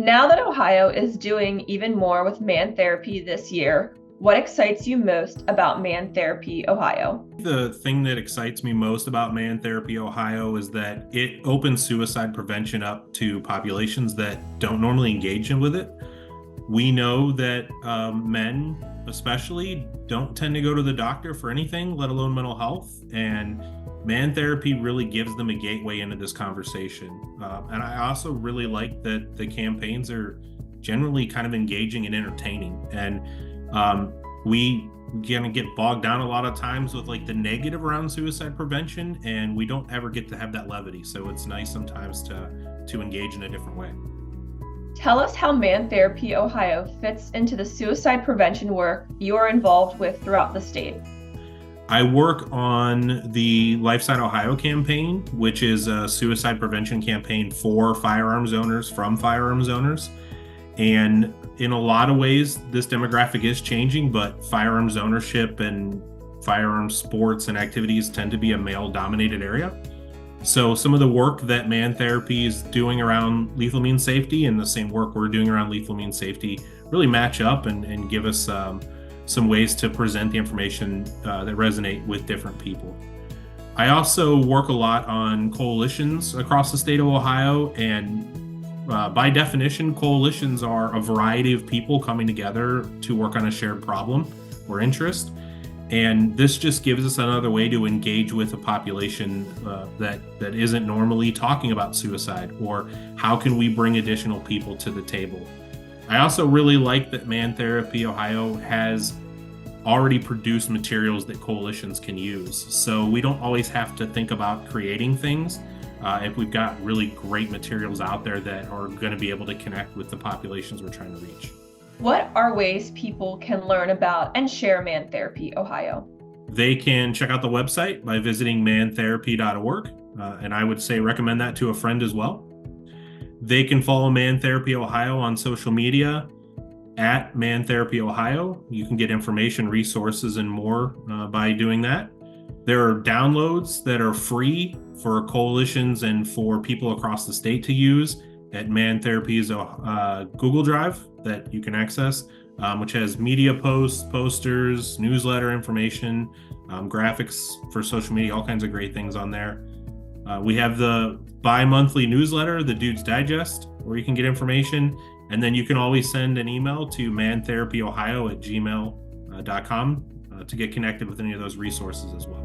Now that Ohio is doing even more with man therapy this year, what excites you most about Man Therapy Ohio? The thing that excites me most about Man Therapy Ohio is that it opens suicide prevention up to populations that don't normally engage in with it. We know that men, especially, don't tend to go to the doctor for anything, let alone mental health. And man therapy really gives them a gateway into this conversation. And I also really like that the campaigns are generally kind of engaging and entertaining. And we gonna get bogged down a lot of times with like the negative around suicide prevention, and we don't ever get to have that levity. So it's nice sometimes to engage in a different way. Tell us how Man Therapy Ohio fits into the suicide prevention work you're involved with throughout the state. I work on the Lifeside Ohio campaign, which is a suicide prevention campaign for firearms owners from firearms owners. And in a lot of ways, this demographic is changing, but firearms ownership and firearms sports and activities tend to be a male-dominated area. So some of the work that Man Therapy is doing around lethal means safety and the same work we're doing around lethal means safety really match up and give us some ways to present the information that resonate with different people. I also work a lot on coalitions across the state of Ohio, and by definition, coalitions are a variety of people coming together to work on a shared problem or interest. And this just gives us another way to engage with a population that isn't normally talking about suicide, or how can we bring additional people to the table. I also really like that Man Therapy Ohio has already produced materials that coalitions can use. So we don't always have to think about creating things if we've got really great materials out there that are going to be able to connect with the populations we're trying to reach. What are ways people can learn about and share Man Therapy Ohio? They can check out the website by visiting mantherapy.org, and I would say recommend that to a friend as well. They can follow Man Therapy Ohio on social media at Man Therapy Ohio. You can get information, resources, and more by doing that. There are downloads that are free for coalitions and for people across the state to use at Man Therapy's Google Drive that you can access, which has media posts, posters, newsletter information, graphics for social media, all kinds of great things on there. We have the bi-monthly newsletter, the Dude's Digest, where you can get information. And then you can always send an email to mantherapyohio@gmail.com to get connected with any of those resources as well.